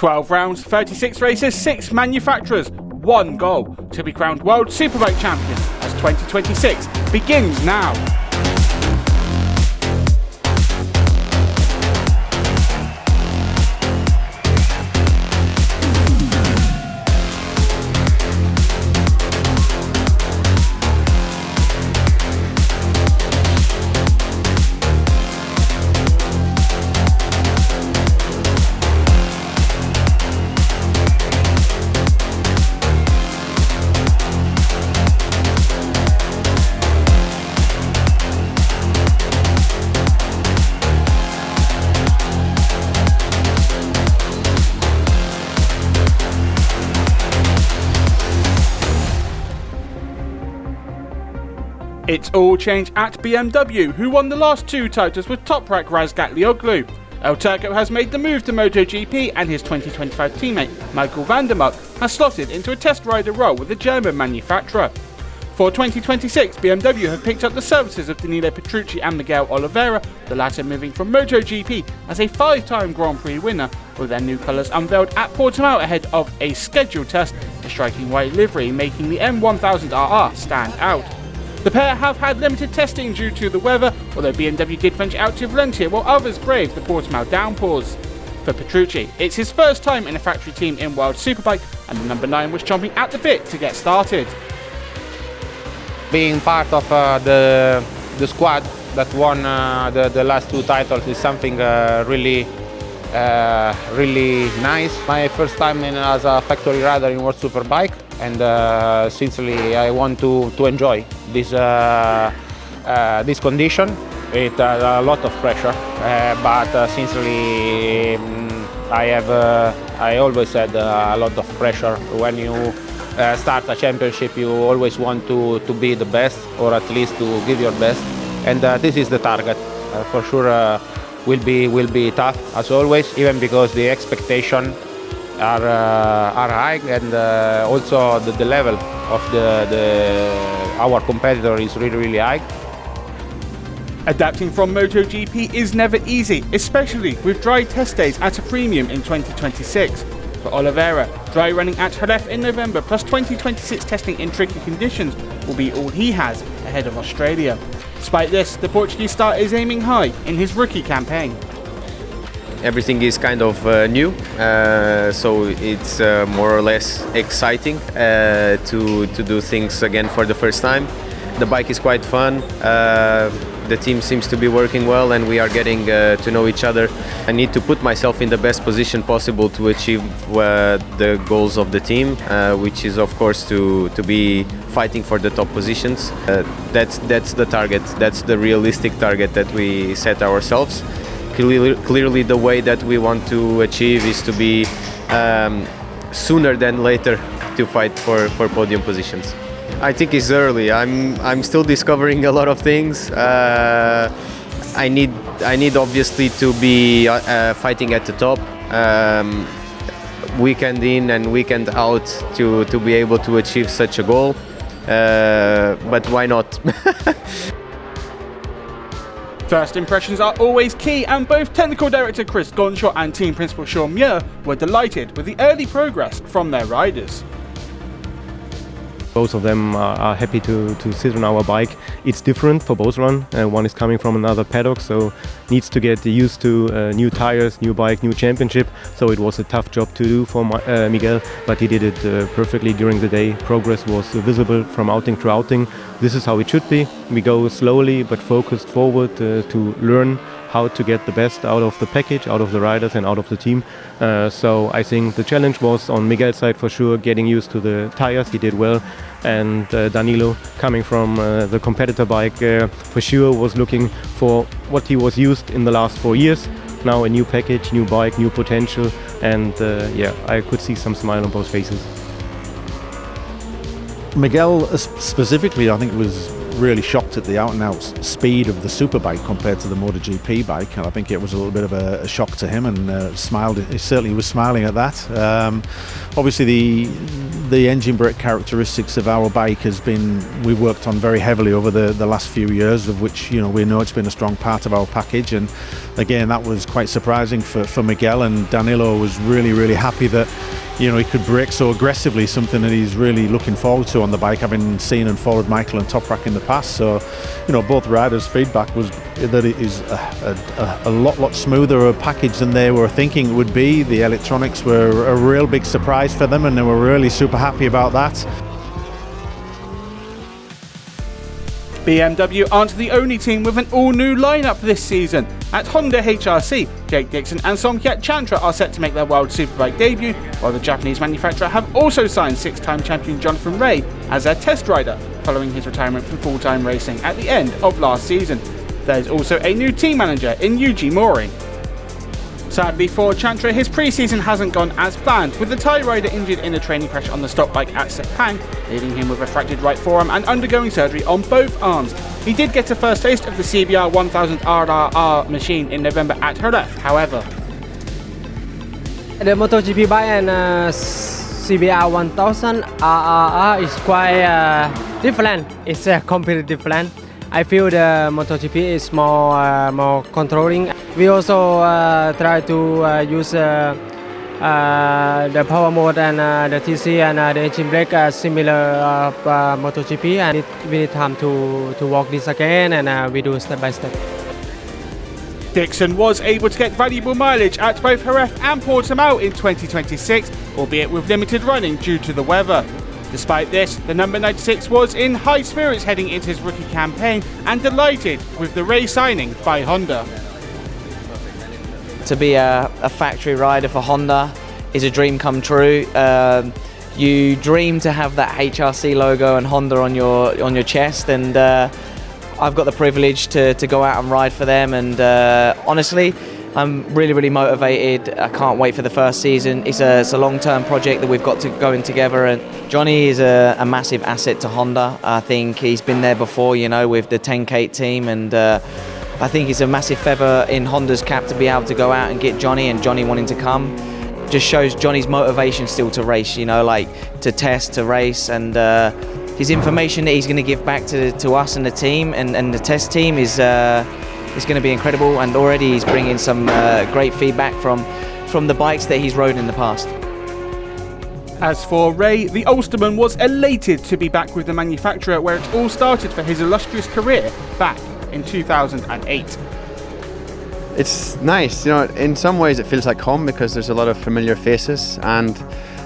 12 rounds, 36 races, 6 manufacturers, 1 goal to be crowned World Superbike champion as 2026 begins now. It's all changed at BMW, who won the last 2 titles with Toprak Razgatlioglu. El Turco has made the move to MotoGP, and his 2025 teammate Michael van der Mark has slotted into a test rider role with the German manufacturer. For 2026, BMW have picked up the services of Danilo Petrucci and Miguel Oliveira, the latter moving from MotoGP as a 5-time Grand Prix winner, with their new colours unveiled at Portimao ahead of a scheduled test, a striking white livery making the M1000RR stand out. The pair have had limited testing due to the weather, although BMW did venture out to Valencia while others braved the Portimao downpours. For Petrucci, it's his first time in a factory team in World Superbike, and the number 9 was chomping at the bit to get started. Being part of the squad that won the last 2 titles is something really nice. My first time as a factory rider in World Superbike, and sincerely I want to enjoy this condition with a lot of pressure, but sincerely I always had a lot of pressure. When you start a championship, you always want to be the best, or at least to give your best, and this is the target. For sure will be tough as always, even because the expectations are high, and also the level of our competitor is really high. Adapting from MotoGP is never easy, especially with dry test days at a premium in 2026. For Oliveira, dry running at Jerez in November plus 2026 testing in tricky conditions will be all he has ahead of Australia. Despite this, the Portuguese star is aiming high in his rookie campaign. Everything is kind of new, so it's more or less exciting to do things again for the first time. The bike is quite fun, the team seems to be working well, and we are getting to know each other. I need to put myself in the best position possible to achieve the goals of the team, which is of course to be fighting for the top positions. That's the target, that's the realistic target that we set ourselves. Clearly the way that we want to achieve is to be sooner than later to fight for podium positions. I think it's early. I'm still discovering a lot of things. I need obviously to be fighting at the top, weekend in and weekend out, to be able to achieve such a goal. But why not? First impressions are always key, and both technical director Chris Gonshaw and team principal Sean Muir were delighted with the early progress from their riders. Both of them are happy to sit on our bike. It's different for both run. One is coming from another paddock, so needs to get used to new tires, new bike, new championship. So it was a tough job to do for Miguel, but he did it perfectly during the day. Progress was visible from outing to outing. This is how it should be. We go slowly but focused forward to learn how to get the best out of the package, out of the riders and out of the team. So I think the challenge was on Miguel's side for sure, getting used to the tires. He did well. And Danilo, coming from the competitor bike, for sure was looking for what he was used in the last 4 years. Now a new package, new bike, new potential, and yeah, I could see some smile on both faces. Miguel specifically, I think it was really shocked at the out-and-out speed of the Superbike compared to the MotoGP bike. I think it was a little bit of a shock to him, and smiled. He certainly was smiling at that. Obviously, the engine brake characteristics of our bike has been, we've worked on very heavily over the last few years, of which, you know, we know it's been a strong part of our package. And again, that was quite surprising for Miguel, and Danilo was really happy that, you know, he could brake so aggressively, something that he's really looking forward to on the bike, having seen and followed Michael and Toprak in the past. So, you know, both riders' feedback was that it is a lot smoother a package than they were thinking it would be. The electronics were a real big surprise for them, and they were really super happy about that. BMW aren't the only team with an all-new lineup this season. At Honda HRC, Jake Dixon and Somkhet Chantra are set to make their World Superbike debut, while the Japanese manufacturer have also signed six-time champion Jonathan Rea as their test rider, following his retirement from full-time racing at the end of last season. There's also a new team manager in Yuji Mori. Sadly for Chantra, his pre-season hasn't gone as planned, with the Thai rider injured in a training crash on the stock bike at Sepang, leaving him with a fractured right forearm and undergoing surgery on both arms. He did get a first taste of the CBR 1000 RRR machine in November at Jerez, however. The MotoGP bike and CBR 1000 RRR is quite different. It's completely different. I feel the MotoGP is more controlling. We also try to use the power mode and the TC and the engine brake similar MotoGP, and we need time to work this again, and we do step by step. Dixon was able to get valuable mileage at both Jerez and Portimao in 2026, albeit with limited running due to the weather. Despite this, the number 96 was in high spirits heading into his rookie campaign and delighted with the Rea signing by Honda. To be a factory rider for Honda is a dream come true. You dream to have that HRC logo and Honda on your chest, and I've got the privilege to go out and ride for them, and honestly, I'm really motivated. I can't wait for the first season. It's a long-term project that we've got to go in together, and Johnny is a massive asset to Honda. I think he's been there before, you know, with the 10K team, and I think it's a massive feather in Honda's cap to be able to go out and get Johnny, and Johnny wanting to come. Just shows Johnny's motivation still to race, you know, like to test, to race, and his information that he's going to give back to us and the team and the test team is going to be incredible, and already he's bringing some great feedback from the bikes that he's rode in the past. As for Rea, the Ulsterman was elated to be back with the manufacturer where it all started for his illustrious career back in 2008. It's nice, you know, in some ways it feels like home because there's a lot of familiar faces, and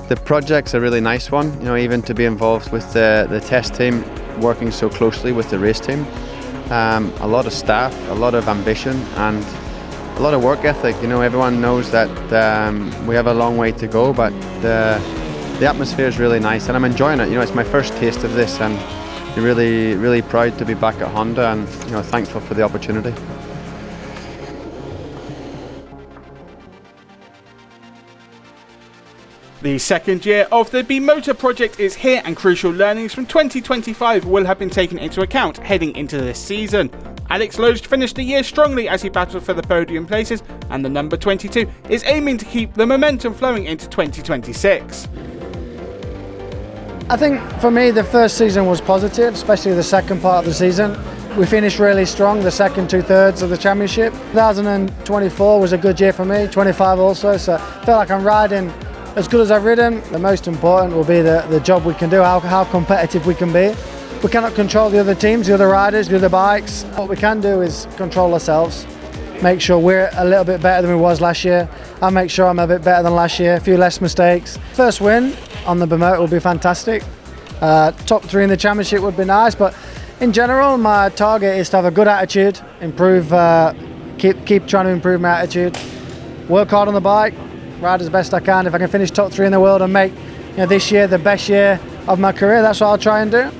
the project's a really nice one, you know, even to be involved with the test team, working so closely with the race team. A lot of staff, a lot of ambition, and a lot of work ethic. You know, everyone knows that we have a long way to go, but the atmosphere is really nice, and I'm enjoying it. You know, it's my first taste of this, and I'm really proud to be back at Honda, and, you know, thankful for the opportunity. The second year of the bimota project is here, and crucial learnings from 2025 will have been taken into account heading into this season. Alex Lodge finished the year strongly as he battled for the podium places, and the number 22 is aiming to keep the momentum flowing into 2026. I think for me the first season was positive, especially the second part of the season. We finished really strong, the second 2/3 of the championship. 2024 was a good year for me, 25 also, so I feel like I'm riding as good as I've ridden. The most important will be the job we can do, how competitive we can be. We cannot control the other teams, the other riders, the other bikes. What we can do is control ourselves, make sure we're a little bit better than we was last year. I'll make sure I'm a bit better than last year, a few less mistakes. First win on the bimota would be fantastic. Top 3 in the championship would be nice, but in general my target is to have a good attitude, improve, keep trying to improve my attitude, work hard on the bike, ride as best I can. If I can finish top 3 in the world and make, you know, this year the best year of my career, that's what I'll try and do.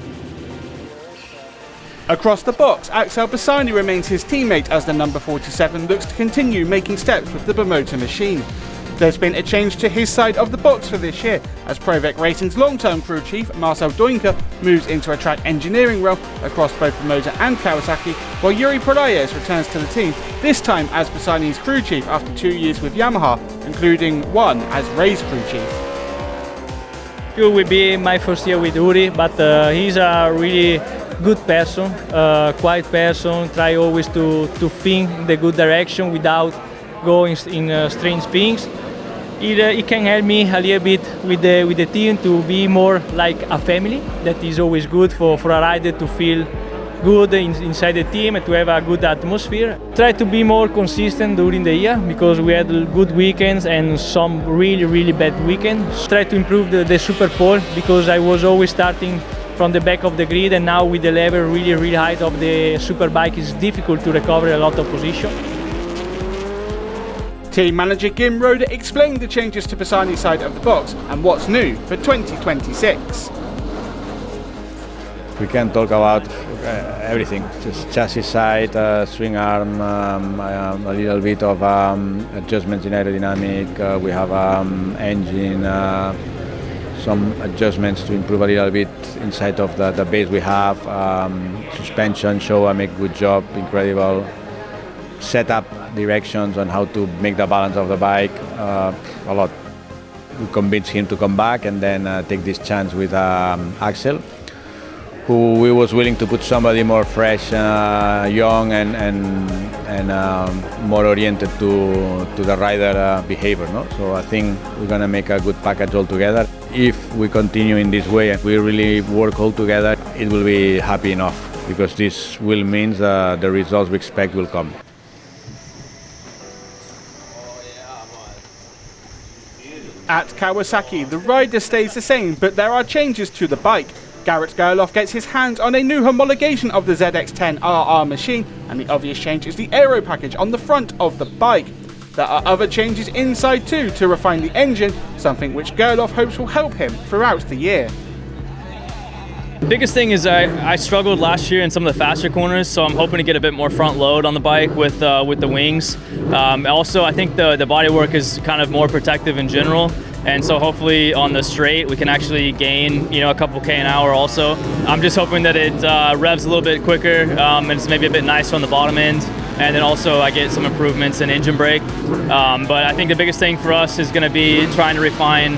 Across the box, Axel Bassani remains his teammate as the number 47 looks to continue making steps with the bimota machine. There's been a change to his side of the box for this year, as Provec Racing's long-term crew chief, Marcel Doinka, moves into a track engineering role across both Bimota and Kawasaki, while Yuri Prolayes returns to the team, this time as Bassani's crew chief after 2 years with Yamaha, including one as Ray's crew chief. It will be my first year with Yuri, but he's a really good person, quiet person, try always to think in the good direction without going in strange things. It can help me a little bit with the team to be more like a family. That is always good for a rider to feel good inside the team and to have a good atmosphere. Try to be more consistent during the year because we had good weekends and some really bad weekends. Try to improve the super pole because I was always starting from the back of the grid, and now with the level really high of the Superbike, it's difficult to recover a lot of position. Team manager Gim Roda explained the changes to Bassani's side of the box and what's new for 2026. We can talk about everything, just chassis side, swing arm, a little bit of adjustments in aerodynamic. We have engine, some adjustments to improve a little bit inside of the base we have. Suspension, show make good job, incredible. Setup directions on how to make the balance of the bike, a lot. We convinced him to come back and then take this chance with Axel, who we was willing to put somebody more fresh, young and more oriented to the rider behavior. No? So I think we're gonna make a good package altogether. If we continue in this way and we really work all together, it will be happy enough because this will mean the results we expect will come. At Kawasaki, the rider stays the same, but there are changes to the bike. Garrett Gerloff gets his hands on a new homologation of the ZX10RR machine, and the obvious change is the aero package on the front of the bike. There are other changes inside too to refine the engine, something which Gerloff hopes will help him throughout the year. The biggest thing is I struggled last year in some of the faster corners, so I'm hoping to get a bit more front load on the bike with the wings. Also, I think the bodywork is kind of more protective in general, and so hopefully on the straight we can actually gain a couple K an hour also. I'm just hoping that it revs a little bit quicker and it's maybe a bit nicer on the bottom end, and then also I get some improvements in engine brake. But I think the biggest thing for us is going to be trying to refine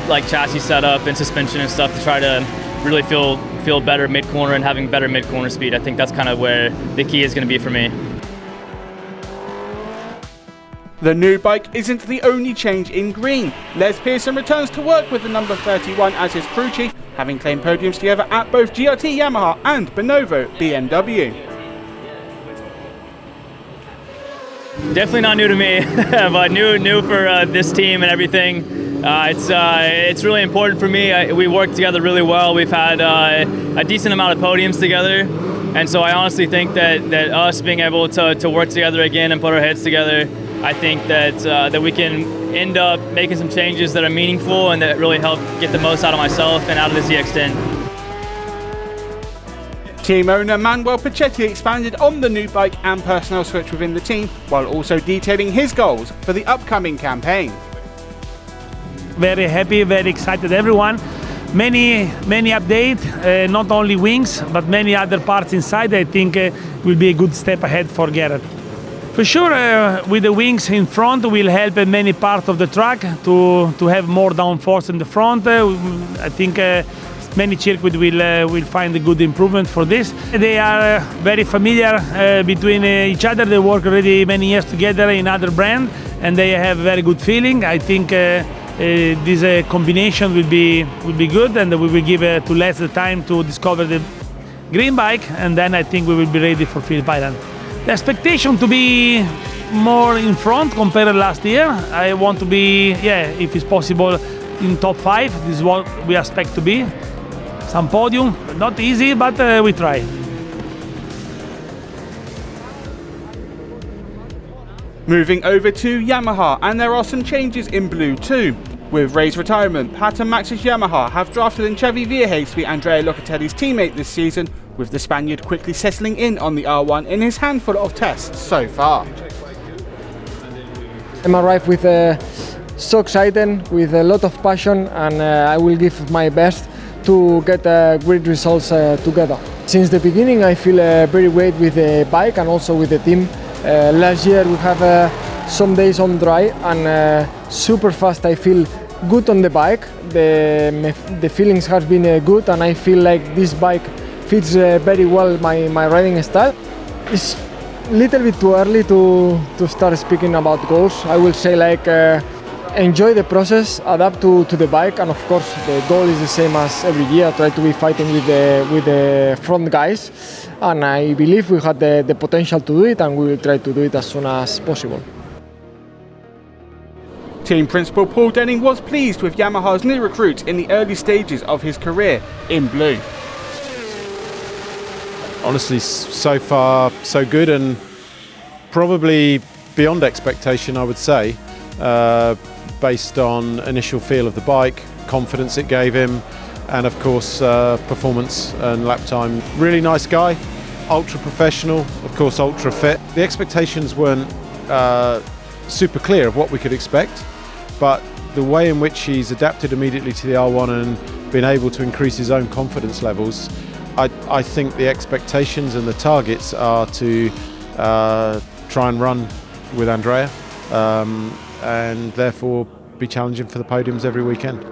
like chassis setup and suspension and stuff to try to really feel better mid-corner and having better mid-corner speed. I think that's kind of where the key is going to be for me. The new bike isn't the only change in green. Les Pearson returns to work with the number 31 as his crew chief, having claimed podiums together at both GRT Yamaha and Bonovo BMW. Definitely not new to me, but new for this team and everything. It's really important for me. We work together really well. We've had a decent amount of podiums together, and so I honestly think that us being able to work together again and put our heads together, I think that we can end up making some changes that are meaningful and that really help get the most out of myself and out of the ZX10. Team owner Manuel Pachetti expanded on the new bike and personnel switch within the team, while also detailing his goals for the upcoming campaign. Very happy, very excited everyone. Many updates, not only wings, but many other parts inside. I think will be a good step ahead for Garrett. For sure, with the wings in front will help many parts of the track to have more downforce in the front. I think many circuits will find a good improvement for this. They are very familiar between each other. They work already many years together in other brands, and they have very good feeling. I think this combination will be good, and we will give to Les the time to discover the green bike, and then I think we will be ready for Phillip Island. The expectation to be more in front compared to last year. I want to be, if it's possible, in top 5. This is what we expect to be. Some podium, not easy, but we try. Moving over to Yamaha, and there are some changes in blue too. With Ray's retirement, Pat and Max's Yamaha have drafted in Xavi Vierge to be Andrea Locatelli's teammate this season, with the Spaniard quickly settling in on the R1 in his handful of tests so far. I'm arrived with so excited, with a lot of passion, and I will give my best to get great results together. Since the beginning I feel very great with the bike and also with the team. Last year we have some days on dry and super fast. I feel good on the bike. The feelings have been good, and I feel like this bike fits very well my riding style. It's a little bit too early to start speaking about goals. I will say like enjoy the process, adapt to the bike, and of course the goal is the same as every year. Try to be fighting with the front guys, and I believe we had the potential to do it, and we will try to do it as soon as possible. Team principal Paul Denning was pleased with Yamaha's new recruit in the early stages of his career in blue. Honestly, so far so good, and probably beyond expectation, I would say, based on initial feel of the bike, confidence it gave him, and of course performance and lap time. Really nice guy, ultra professional, of course ultra fit. The expectations weren't super clear of what we could expect, but the way in which he's adapted immediately to the R1 and been able to increase his own confidence levels, I think the expectations and the targets are to try and run with Andrea, and therefore be challenging for the podiums every weekend.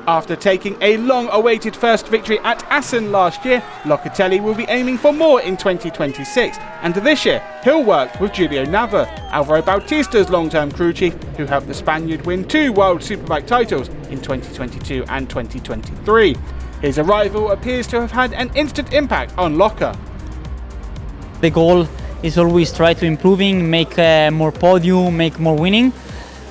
After taking a long-awaited first victory at Assen last year, Locatelli will be aiming for more in 2026, and this year he'll work with Julio Nava, Alvaro Bautista's long-term crew chief, who helped the Spaniard win 2 World Superbike titles in 2022 and 2023. His arrival appears to have had an instant impact on Loca. The goal is always try to improving, make more podium, make more winning.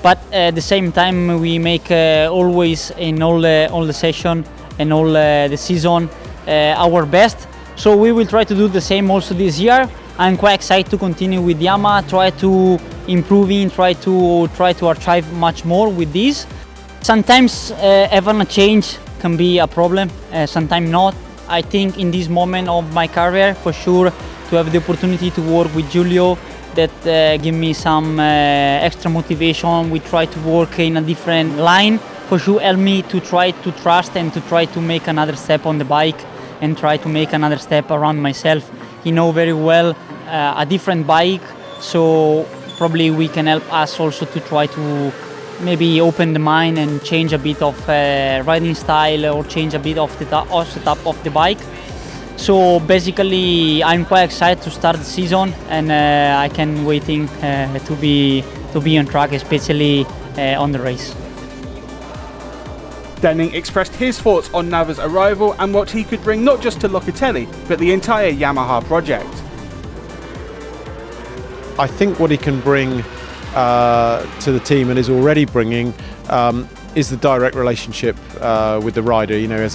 But at the same time, we make always in all the session and all the season our best. So we will try to do the same also this year. I'm quite excited to continue with Yamaha, try to improving, try to achieve much more with this. Sometimes having a change can be a problem, sometimes not. I think in this moment of my career, for sure, to have the opportunity to work with Julio, that give me some extra motivation. We try to work in a different line. For sure help me to try to trust and to try to make another step on the bike and try to make another step around myself. He knows very well a different bike, so probably we can help us also to try to maybe open the mind and change a bit of riding style or change a bit of the setup of the bike. So basically, I'm quite excited to start the season, and I can waiting to be on track, especially on the race. Denning expressed his thoughts on Nava's arrival and what he could bring not just to Locatelli, but the entire Yamaha project. I think what he can bring to the team, and is already bringing, is the direct relationship with the rider. You know,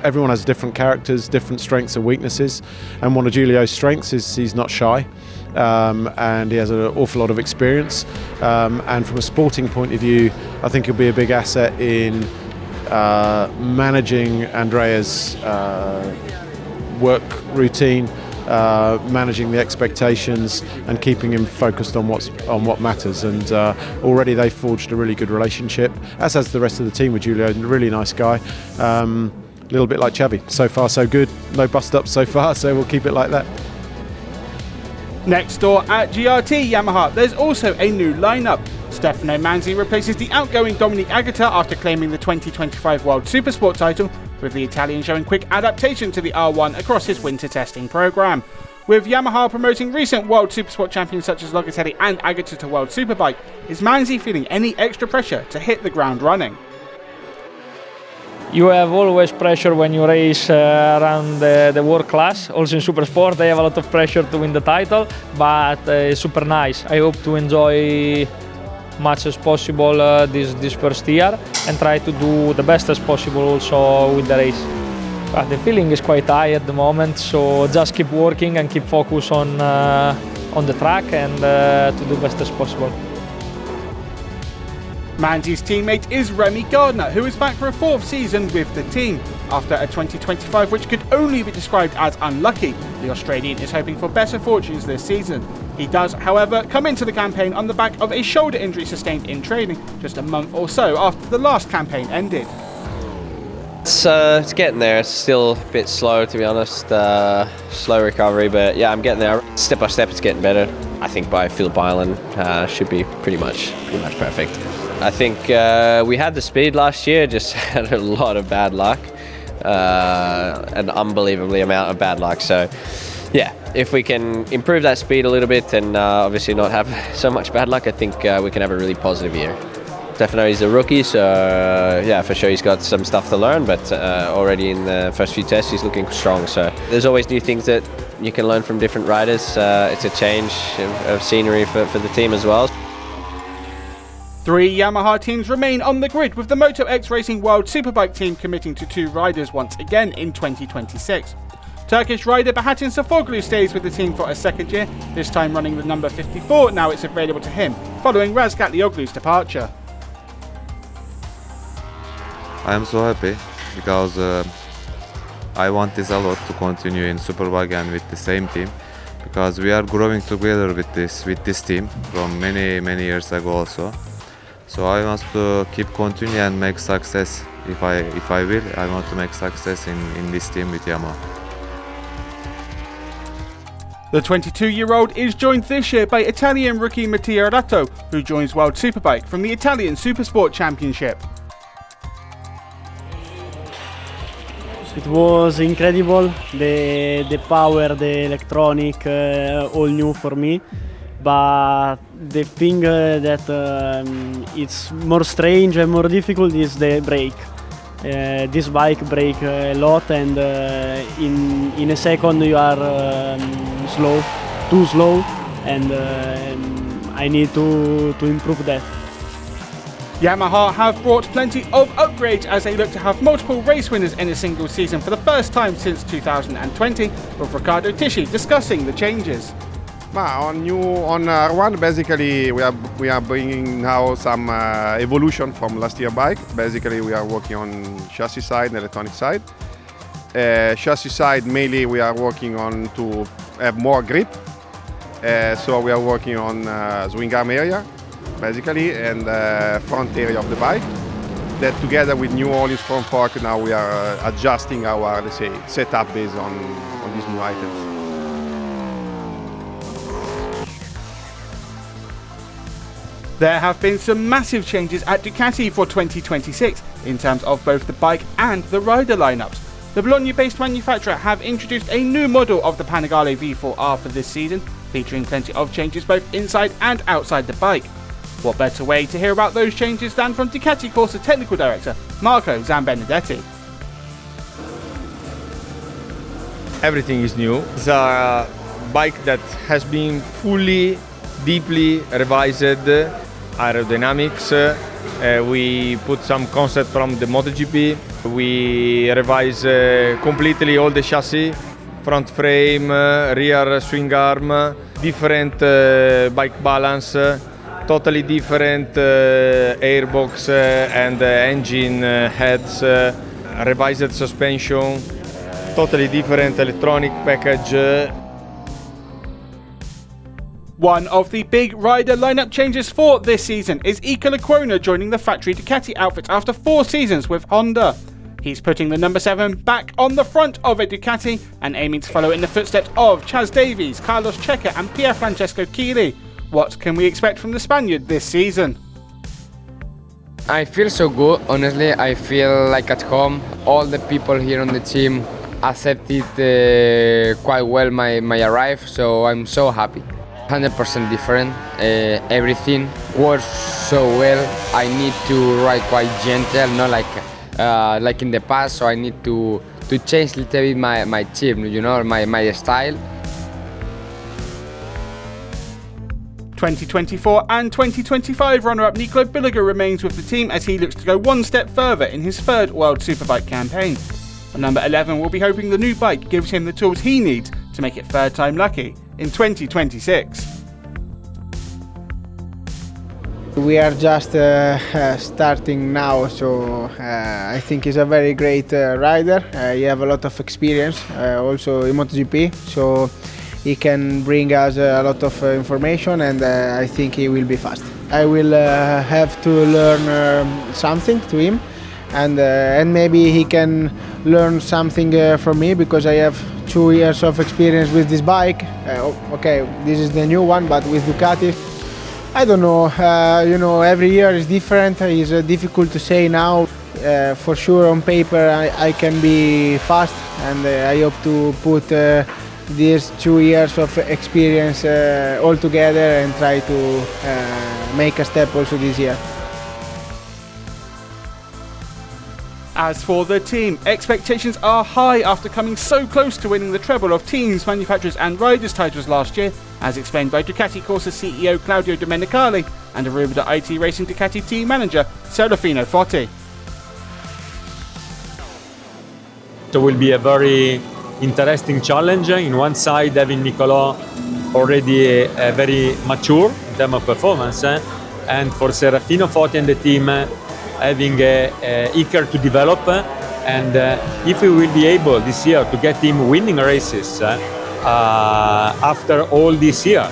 everyone has different characters, different strengths and weaknesses, and one of Julio's strengths is he's not shy, and he has an awful lot of experience. And from a sporting point of view, I think he'll be a big asset in managing Andrea's work routine, managing the expectations and keeping him focused on what matters. And already they've forged a really good relationship, as has the rest of the team with Julio. A really nice guy, a little bit like Xavi. So far so good, no bust ups so far, so we'll keep it like that. Next door at GRT Yamaha, there's also a new lineup. Stefano Manzi replaces the outgoing Dominic Agata after claiming the 2025 World Supersport title, with the Italian showing quick adaptation to the R1 across his winter testing programme. With Yamaha promoting recent World Supersport champions such as Locatelli and Agata to World Superbike, is Manzi feeling any extra pressure to hit the ground running? You have always pressure when you race around the world class. Also in Supersport, I have a lot of pressure to win the title, but it's super nice. I hope to enjoy much as possible this first year and try to do the best as possible also with the race. But the feeling is quite high at the moment, so just keep working and keep focus on the track and to do best as possible. Manzi's teammate is Remy Gardner, who is back for a fourth season with the team. After a 2025 which could only be described as unlucky, the Australian is hoping for better fortunes this season. He does, however, come into the campaign on the back of a shoulder injury sustained in training just a month or so after the last campaign ended. It's getting there. It's still a bit slow, to be honest. Slow recovery, but yeah, I'm getting there. Step by step, it's getting better. I think by Phillip Island should be pretty much perfect. I think we had the speed last year, just had a lot of bad luck, an unbelievably amount of bad luck. So yeah, if we can improve that speed a little bit and obviously not have so much bad luck, I think we can have a really positive year. Definitely he's a rookie, so yeah, for sure he's got some stuff to learn, but already in the first few tests he's looking strong. So there's always new things that you can learn from different riders. It's a change of scenery for the team as well. 3 Yamaha teams remain on the grid, with the Moto X Racing World Superbike team committing to 2 riders once again in 2026. Turkish rider Bahattin Safoglu stays with the team for a second year, this time running the number 54 now it's available to him, following Razgat Lioglu's departure. I am so happy because I want this a lot to continue in Superbike and with the same team, because we are growing together with this team from many years ago also. So I want to keep continuing and make success. If I will, I want to make success in this team with Yamaha. The 22-year-old is joined this year by Italian rookie Mattia Ratto, who joins World Superbike from the Italian Supersport Championship. It was incredible, the power, the electronic, all new for me. But the thing that it's more strange and more difficult is the brake. This bike brake a lot, and in a second you are too slow, and I need to improve that. Yamaha have brought plenty of upgrades as they look to have multiple race winners in a single season for the first time since 2020, with Riccardo Tisci discussing the changes. On R1, basically we are bringing now some evolution from last year bike. Basically we are working on chassis side and electronic side. Chassis side mainly we are working on to have more grip. So we are working on swing arm area basically, and front area of the bike. That together with new all-in front fork, now we are adjusting our, let's say, setup based on these new items. There have been some massive changes at Ducati for 2026 in terms of both the bike and the rider lineups. The Bologna-based manufacturer have introduced a new model of the Panigale V4R for this season, featuring plenty of changes both inside and outside the bike. What better way to hear about those changes than from Ducati Corsa Technical Director Marco Zambenedetti. Everything is new. It's a bike that has been fully, deeply revised. Aerodynamics, we put some concept from the MotoGP. We revise completely all the chassis, front frame, rear swing arm, different bike balance, totally different airbox and engine heads, revised suspension, totally different electronic package. One of the big rider lineup changes for this season is Iker Lecuona joining the factory Ducati outfit after 4 seasons with Honda. He's putting the number 7 back on the front of a Ducati and aiming to follow in the footsteps of Chaz Davies, Carlos Checa and Pier Francesco Chili. What can we expect from the Spaniard this season? I feel so good, honestly. I feel like at home. All the people here on the team accepted quite well my arrival, so I'm so happy. 100% different, everything works so well. I need to ride quite gentle, not like in the past, so I need to change a little bit my team, you know, my style. 2024 and 2025 runner-up Nico Billiger remains with the team as he looks to go one step further in his 3rd World Superbike campaign. Number 11 will be hoping the new bike gives him the tools he needs to make it 3rd time lucky in 2026. We are just starting now, so I think he's a very great rider. He have a lot of experience, also in MotoGP, so he can bring us a lot of information, and I think he will be fast. I will have to learn something to him, and maybe he can learn something from me, because I have 2 years of experience with this bike. Okay, this is the new one, but with Ducati, I don't know. You know, every year is different. It's difficult to say now. For sure, on paper, I can be fast, and I hope to put these 2 years of experience all together and try to make a step also this year. As for the team, expectations are high after coming so close to winning the treble of teams, manufacturers and riders titles last year, as explained by Ducati Corsa CEO Claudio Domenicali and Aruba.IT Racing Ducati team manager Serafino Fotti. It will be a very interesting challenge. In one side, having Nicolò already very mature in terms of performance, and for Serafino Fotti and the team having eager to develop, and if we will be able this year to get him winning races after all this year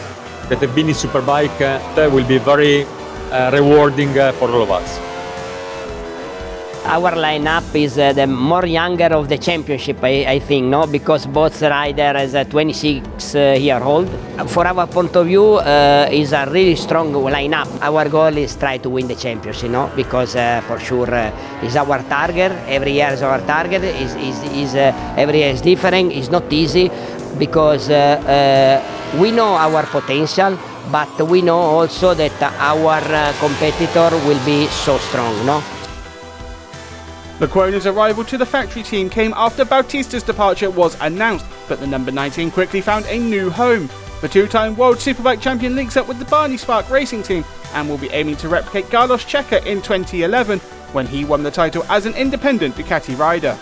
that have been in Superbike, that will be very rewarding for all of us. Our lineup is the more younger of the championship, I think, no, because both rider is a 26-year-old. For our point of view, is a really strong lineup. Our goal is try to win the championship, no, because for sure is our target. Every year is our target. Every year is different. It's not easy because we know our potential, but we know also that our competitor will be so strong, no. Lecuona's arrival to the factory team came after Bautista's departure was announced, but the number 19 quickly found a new home. The two-time World Superbike champion links up with the Barney Spark racing team and will be aiming to replicate Carlos Checa in 2011 when he won the title as an independent Ducati rider.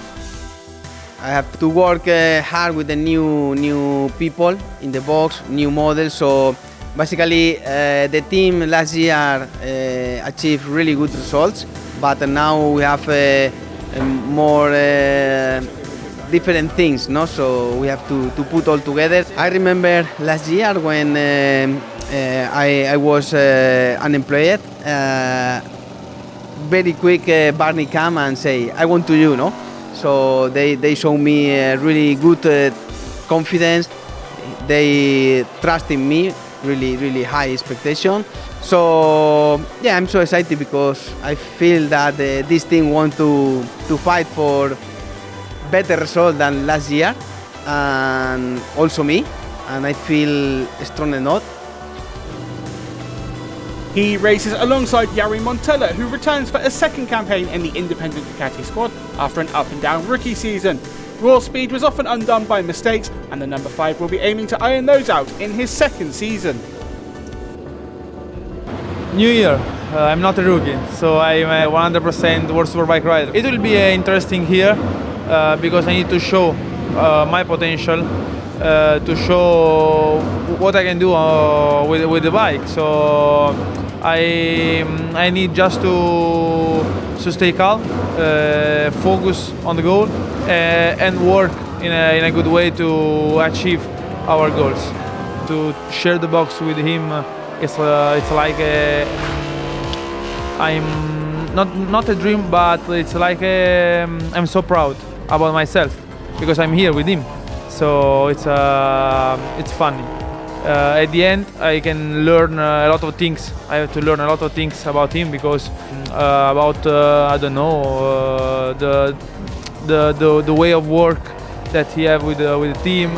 I have to work hard with the new people in the box, new models. So basically, the team last year achieved really good results, but now we have more different things, no? So we have to put all together. I remember last year when I was unemployed. Very quick, Barney came and say, "I want to you," no? So they show me really good confidence. They trust in me, really high expectation. So yeah, I'm so excited because I feel that this team want to fight for better result than last year, and also me, and I feel strong enough. He races alongside Jari Montella, who returns for a second campaign in the independent Ducati squad after an up-and-down rookie season. Raw speed was often undone by mistakes, and the number 5 will be aiming to iron those out in his second season. New year, I'm not a rookie, so I'm a 100% World Superbike rider. It will be interesting here because I need to show my potential, to show what I can do with the bike. So I need just to stay calm, focus on the goal, and work in a good way to achieve our goals. To share the box with him, it's like I'm not a dream, but it's like I'm so proud about myself because I'm here with him. So it's funny. At the end, I can learn a lot of things. I have to learn a lot of things about him because about I don't know the way of work that he have with the team.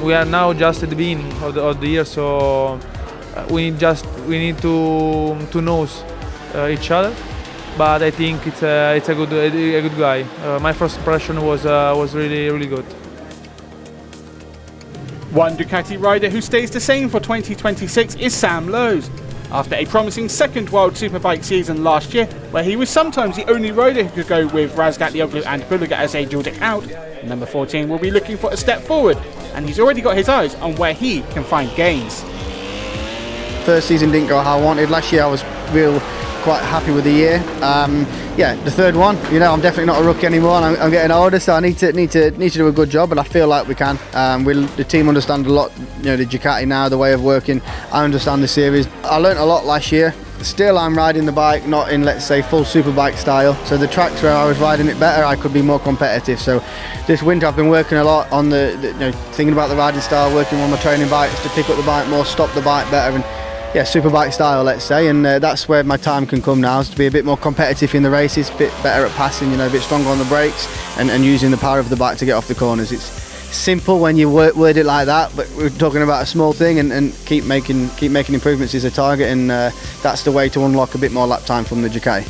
We are now just at the beginning of the year, so we need to know each other. But I think it's a good guy. My first impression was really good. One Ducati rider who stays the same for 2026 is Sam Lowes. After a promising second World Superbike season last year, where he was sometimes the only rider who could go with Razgat Lioglu and Bulega as they duelled it out, number 14 will be looking for a step forward, and he's already got his eyes on where he can find gains. first season didn't go how I wanted. Last year I was quite happy with the year. Yeah, the third one, you know, I'm definitely not a rookie anymore, and I'm getting older, so I need to do a good job, but I feel like we can. The team understand a lot, you know, the Ducati now, the way of working. I understand the series. I learnt a lot last year. Still, I'm riding the bike not in, let's say, full superbike style. So the tracks where I was riding it better, I could be more competitive. So this winter I've been working a lot on thinking about the riding style, working on my training bikes to pick up the bike more, stop the bike better, and yeah, superbike style, let's say. And that's where my time can come now, is to be a bit more competitive in the races, a bit better at passing, you know, a bit stronger on the brakes, and using the power of the bike to get off the corners. It's simple when you word it like that, but we're talking about a small thing, and keep making improvements is a target, and that's the way to unlock a bit more lap time from the Ducati.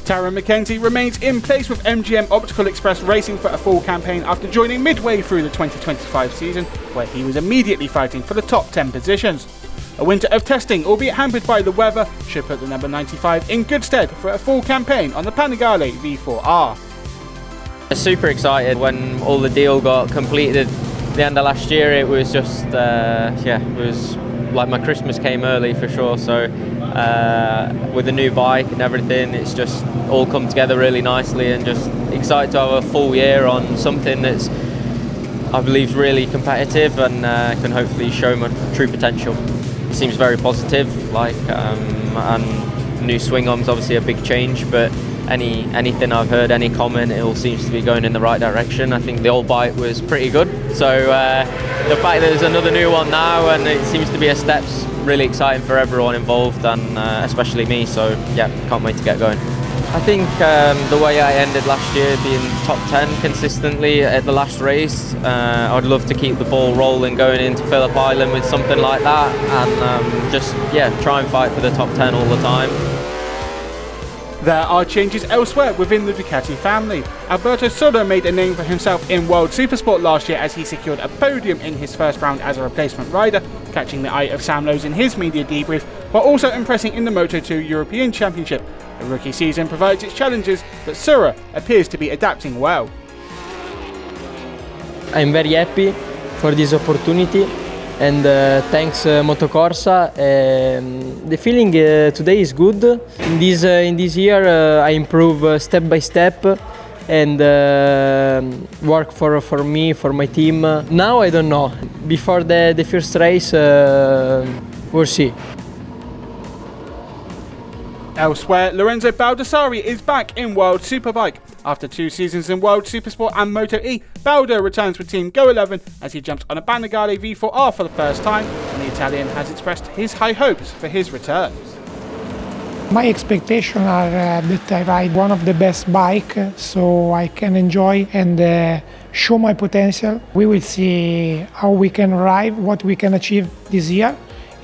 Taron McKenzie remains in place with MGM Optical Express Racing for a full campaign after joining midway through the 2025 season, where he was immediately fighting for the top 10 positions. A winter of testing, albeit hampered by the weather, should put the number 95 in good stead for a full campaign on the Panigale V4R. Super excited when all the deal got completed at the end of last year. It was just, it was like my Christmas came early for sure. So with the new bike and everything, it's just all come together really nicely, and just excited to have a full year on something that's, I believe, really competitive and can hopefully show my true potential. It seems very positive, and new swing arms obviously a big change, but anything I've heard, any comment, it all seems to be going in the right direction. I think the old bike was pretty good, so the fact that there's another new one now and it seems to be a step's really exciting for everyone involved, and especially me, so yeah, can't wait to get going. I think the way I ended last year, being top 10 consistently at the last race, I'd love to keep the ball rolling going into Phillip Island with something like that, and just try and fight for the top 10 all the time. There are changes elsewhere within the Ducati family. Alberto Soto made a name for himself in World Supersport last year as he secured a podium in his first round as a replacement rider, catching the eye of Sam Lowes in his media debrief, while also impressing in the Moto2 European Championship. The rookie season provides its challenges, but Sura appears to be adapting well. I'm very happy for this opportunity, and thanks Motocorsa. The feeling today is good. In this year I improve step by step, and work for me, for my team. Now I don't know. Before the first race, we'll see. Elsewhere, Lorenzo Baldassarri is back in World Superbike. After 2 seasons in World Supersport and Moto E, Baldo returns with Team Go 11 as he jumps on a Panigale V4R for the first time, and the Italian has expressed his high hopes for his return. My expectations are that I ride one of the best bikes, so I can enjoy and show my potential. We will see how we can ride, what we can achieve this year.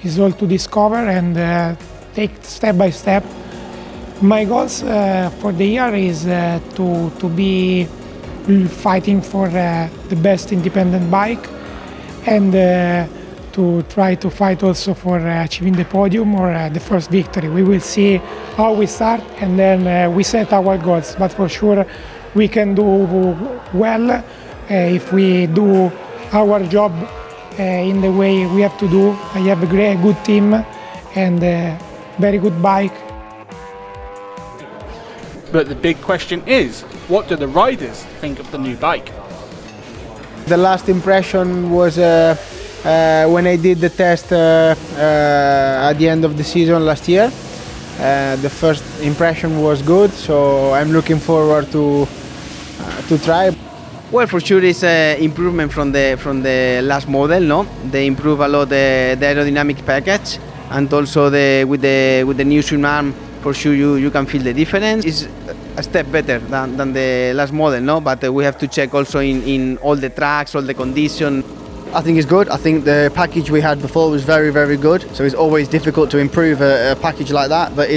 It's all to discover and take step by step. My goals for the year is to be fighting for the best independent bike, and to try to fight also for achieving the podium or the first victory. We will see how we start, and then we set our goals, but for sure we can do well if we do our job in the way we have to do. I have a good team and very good bike. But the big question is, what do the riders think of the new bike? The last impression was when I did the test at the end of the season last year. The first impression was good, so I'm looking forward to try. Well, for sure it's an improvement from the last model, no? They improve a lot the aerodynamic package, and also with the new swing arm, for sure you can feel the difference. It's a step better than the last model, no? But we have to check also in all the tracks, all the condition. I think it's good. I think the package we had before was very, very good. So it's always difficult to improve a package like that. But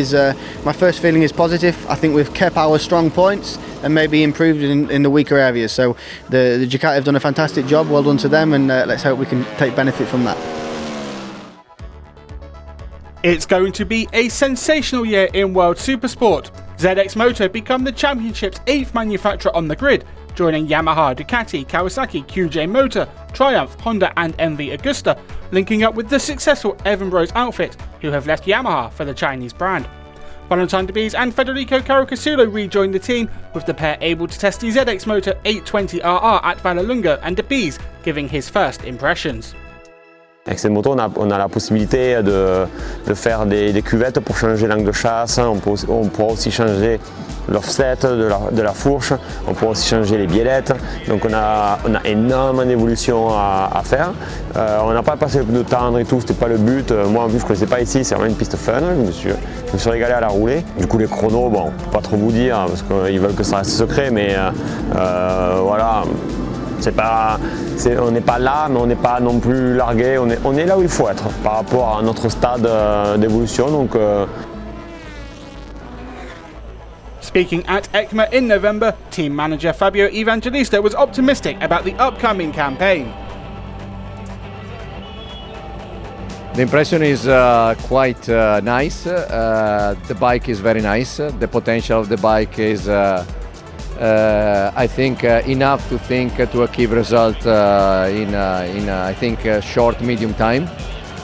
my first feeling is positive. I think we've kept our strong points and maybe improved in the weaker areas. So the Ducati have done a fantastic job. Well done to them, and let's hope we can take benefit from that. It's going to be a sensational year in World Supersport. ZX Moto become the championship's 8th manufacturer on the grid, joining Yamaha, Ducati, Kawasaki, QJ Motor, Triumph, Honda and MV Agusta, linking up with the successful Evan Rose outfit, who have left Yamaha for the Chinese brand. Valentine De Beers and Federico Carocasulo rejoined the team, with the pair able to test the ZX Motor 820RR at Vallelunga and De Beers giving his first impressions. Avec cette moto, on a la possibilité de faire des cuvettes pour changer l'angle de chasse, on pourra aussi changer l'offset de la fourche, on pourra aussi changer les biellettes, donc on a énormément d'évolutions à faire. On n'a pas passé le pneu tendre et tout, c'était pas le but. Moi en plus je ne connaissais pas ici, c'est vraiment une piste fun, je me suis régalé à la rouler. Du coup les chronos, bon, je peux pas trop vous dire parce qu'ils veulent que ça reste secret, mais voilà. On n'est pas là, mais on n'est pas non plus largué. On est là où il faut être par rapport à notre stade d'évolution. Donc, Speaking at ECMA in November, team manager Fabio Evangelista was optimistic about the upcoming campaign. The impression is quite nice. The bike is very nice. The potential of the bike is I think enough to achieve result in I think short medium time.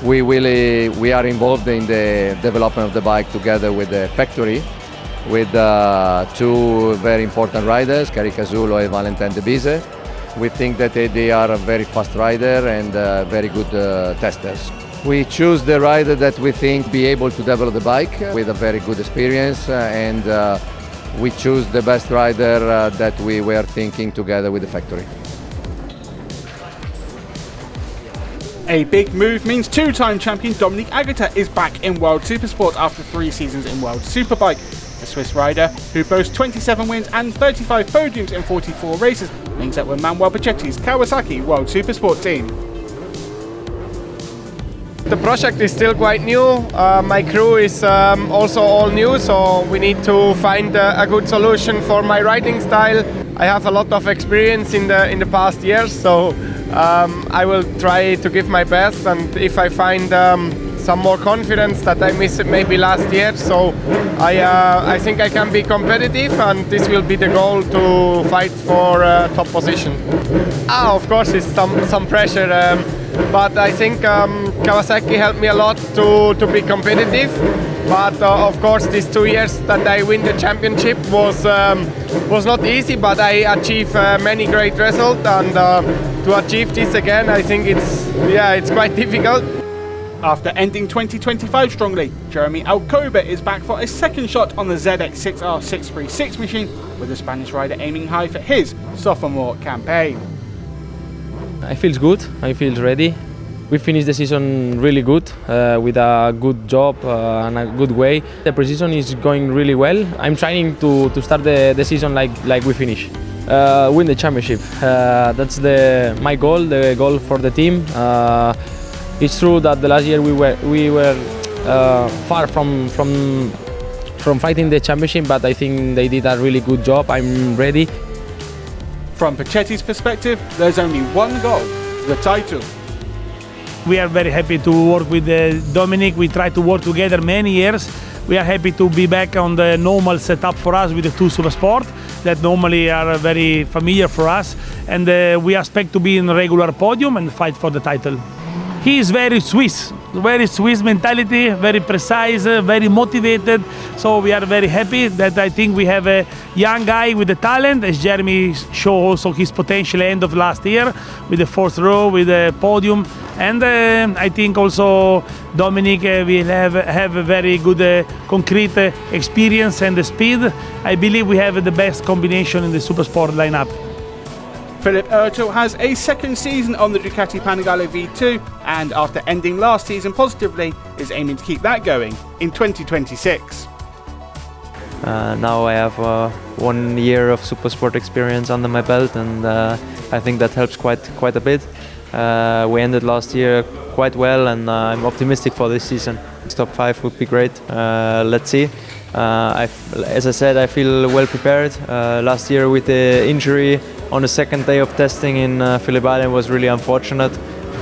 We are involved in the development of the bike together with the factory, with two very important riders, Caricasulo and Valentin De Beers. We think that they are a very fast rider and very good testers. We choose the rider that we think be able to develop the bike with a very good experience, and we choose the best rider that we were thinking together with the factory. A big move means two-time champion Dominique Agutter is back in World Supersport after 3 seasons in World Superbike. The Swiss rider, who boasts 27 wins and 35 podiums in 44 races, links up with Manuel Pacchetti's Kawasaki World Supersport team. The project is still quite new. My crew is also all new, so we need to find a good solution for my riding style. I have a lot of experience in the past years, so I will try to give my best. And if I find some more confidence that I missed maybe last year, so I think I can be competitive, and this will be the goal to fight for top position. Of course, it's some pressure. But I think Kawasaki helped me a lot to be competitive. But of course, these 2 years that I win the championship was not easy. But I achieved many great results, and to achieve this again, I think it's quite difficult. After ending 2025 strongly, Jeremy Alcoba is back for a second shot on the ZX6R 636 machine, with the Spanish rider aiming high for his sophomore campaign. I feel good, I feel ready. We finished the season really good, with a good job and a good way. The pre-season is going really well. I'm trying to start the season like we finish. Win the championship. That's my goal, the goal for the team. It's true that the last year we were far from fighting the championship, but I think they did a really good job. I'm ready. From Pacchetti's perspective, there's only one goal, the title. We are very happy to work with Dominic. We try to work together many years. We are happy to be back on the normal setup for us with the two Supersport that normally are very familiar for us. And we expect to be in a regular podium and fight for the title. He is very Swiss mentality, very precise, very motivated. So we are very happy that I think we have a young guy with the talent, as Jeremy showed also his potential end of last year with the 4th row, with the podium. And I think also Dominic will have a very good concrete experience and the speed. I believe we have the best combination in the Supersport lineup. Philipp Ertl has a second season on the Ducati Panigale V2, and after ending last season positively, is aiming to keep that going in 2026. Now I have 1 year of Supersport experience under my belt, and I think that helps quite a bit. We ended last year quite well, and I'm optimistic for this season. Top 5 would be great. Let's see. As I said, I feel well prepared. Last year with the injury on the second day of testing in Phillip Island was really unfortunate.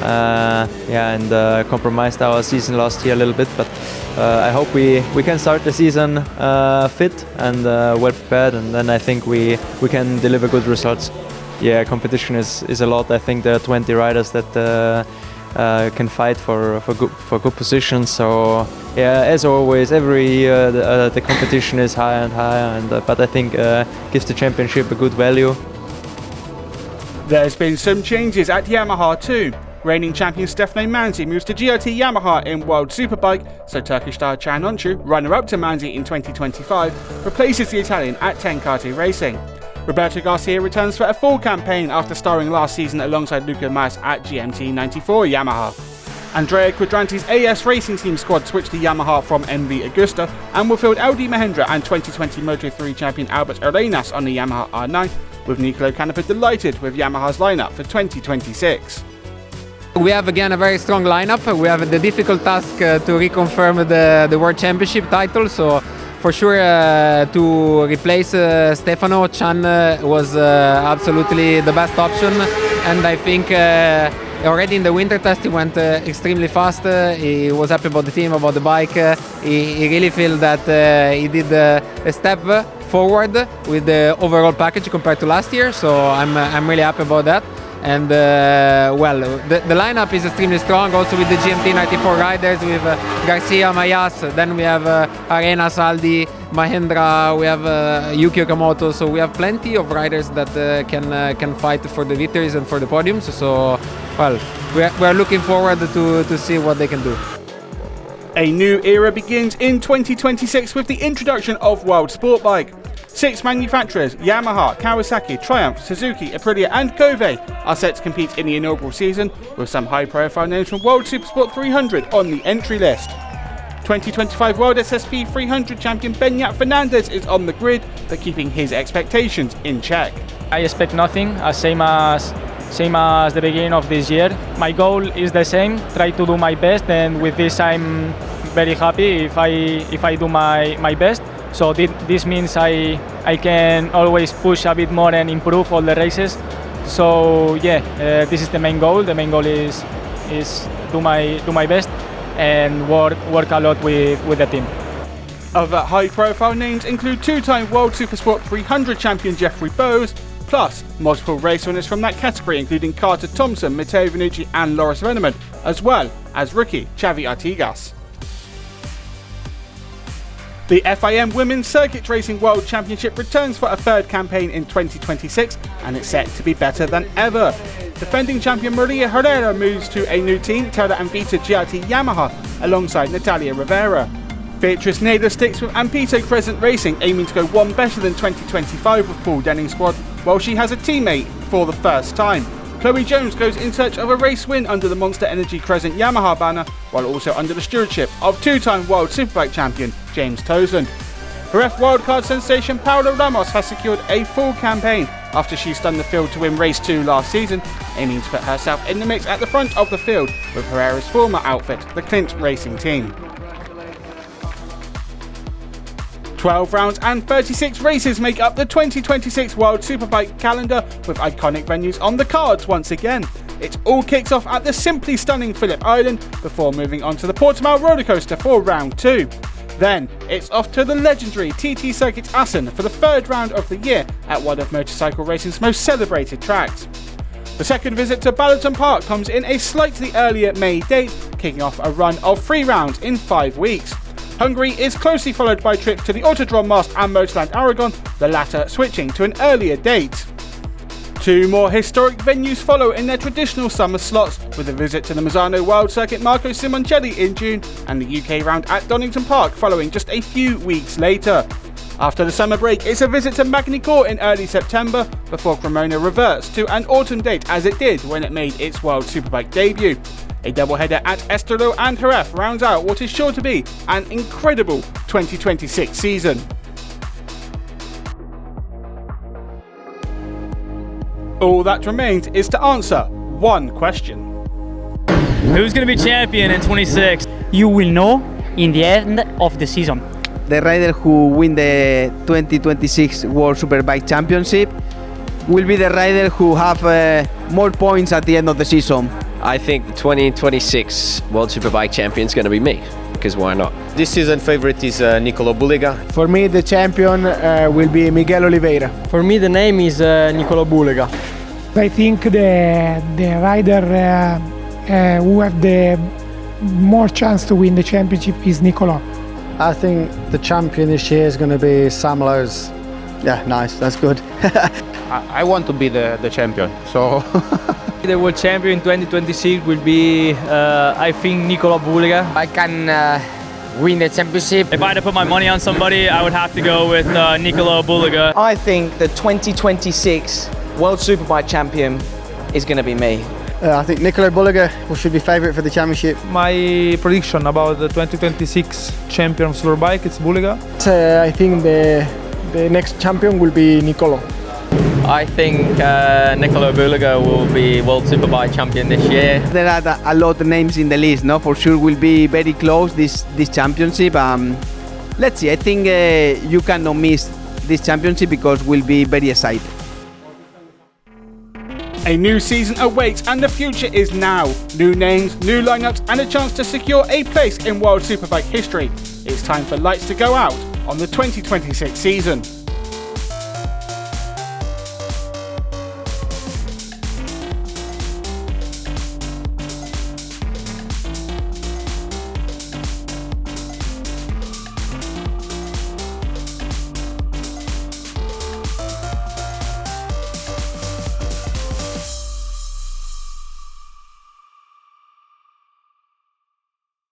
And compromised our season last year a little bit. But I hope we can start the season fit and well prepared, and then I think we can deliver good results. yeah, competition is a lot. I think there are 20 riders that can fight for good positions. So yeah, as always, every year the competition is higher and higher, but I think gives the championship a good value. There's been some changes at Yamaha too. Reigning champion Stefano Manzi moves to GRT Yamaha in World Superbike, so Turkish star Can Oncu, runner-up to Manzi in 2025, replaces the Italian at Tenkate Racing. Roberto Garcia returns for a full campaign after starring last season alongside Luca Mas at GMT 94 Yamaha. Andrea Quadranti's AS Racing Team squad switched to Yamaha from MV Agusta and will field Audi Mahindra and 2020 Moto3 champion Albert Arenas on the Yamaha R9, with Nicolo Canepa delighted with Yamaha's lineup for 2026. We have again a very strong lineup. We have the difficult task to reconfirm the World Championship title. So for sure to replace Stefano, Can was absolutely the best option. And I think already in the winter test he went extremely fast. He was happy about the team, about the bike. He really feels that he did a step forward with the overall package compared to last year. So I'm really happy about that. And well, the lineup is extremely strong, also with the GMT 94 riders, with Garcia, Mayas, then we have Arenas, Aldi, Mahindra, we have Yuki Okamoto, so we have plenty of riders that can fight for the victories and for the podiums. So, well, we are looking forward to see what they can do. A new era begins in 2026 with the introduction of World Sportbike. 6 manufacturers, Yamaha, Kawasaki, Triumph, Suzuki, Aprilia and Kove, are set to compete in the inaugural season, with some high-profile names from World Supersport 300 on the entry list. 2025 World SSP 300 champion Beñat Fernandez is on the grid, but keeping his expectations in check. I expect nothing, same as the beginning of this year. My goal is the same, try to do my best, and with this I'm very happy if I do my best. So this means I can always push a bit more and improve all the races. So yeah, this is the main goal. The main goal is do my best and work a lot with the team. Other high-profile names include 2-time World Supersport 300 champion Jeffrey Bowes, plus multiple race winners from that category including Carter Thompson, Matteo Venucci and Loris Veneman, as well as rookie Xavi Artigas. The FIM Women's Circuit Racing World Championship returns for a third campaign in 2026, and it's set to be better than ever. Defending champion Maria Herrera moves to a new team, Terra Anvita GRT Yamaha, alongside Natalia Rivera. Beatrice Nader sticks with Ampito Crescent Racing, aiming to go one better than 2025 with Paul Denning's squad, while she has a teammate for the first time. Chloe Jones goes in search of a race win under the Monster Energy Crescent Yamaha banner, while also under the stewardship of 2-time World Superbike champion James Toseland. Ref wildcard sensation Paula Ramos has secured a full campaign after she stunned the field to win race 2 last season, aiming to put herself in the mix at the front of the field with Herrera's former outfit, the Clint Racing Team. 12 rounds and 36 races make up the 2026 World Superbike calendar, with iconic venues on the cards once again. It all kicks off at the simply stunning Phillip Island before moving on to the Portimao roller coaster for round 2. Then it's off to the legendary TT Circuit Assen for the third round of the year at one of motorcycle racing's most celebrated tracks. The second visit to Balloton Park comes in a slightly earlier May date, kicking off a run of 3 rounds in 5 weeks. Hungary is closely followed by trips to the Autodrom Most and Motorland Aragon, the latter switching to an earlier date. 2 more historic venues follow in their traditional summer slots, with a visit to the Misano World Circuit Marco Simoncelli in June and the UK round at Donington Park following just a few weeks later. After the summer break, it's a visit to Magny-Cours in early September, before Cremona reverts to an autumn date as it did when it made its World Superbike debut. A doubleheader at Estoril and Jerez rounds out what is sure to be an incredible 2026 season. All that remains is to answer one question. Who's going to be champion in 26? You will know in the end of the season. The rider who win the 2026 World Superbike Championship will be the rider who have more points at the end of the season. I think the 2026 World Superbike champion is going to be me, because why not? This season favorite is Nicolo Bulega. For me, the champion will be Miguel Oliveira. For me, the name is Nicolo Bulega. I think the rider who have the more chance to win the championship is Nicolò. I think the champion this year is going to be Sam Lowes. Yeah, nice, that's good. I want to be the champion, so... The world champion in 2026 will be, I think, Nicolò Bulliga. I can win the championship. If I had to put my money on somebody, I would have to go with Nicolò Bulliga. I think the 2026 World Superbike champion is going to be me. I think Nicolò Bulliga should be favourite for the championship. My prediction about the 2026 champion of Superbike, it's Bulliga. I think the next champion will be Nicolò. I think Nicolò Bulliga will be World Superbike champion this year. There are a lot of names in the list, no? For sure will be very close this championship. Let's see, I think you cannot miss this championship because we'll be very excited. A new season awaits and the future is now. New names, new lineups and a chance to secure a place in World Superbike history. It's time for lights to go out on the 2026 season.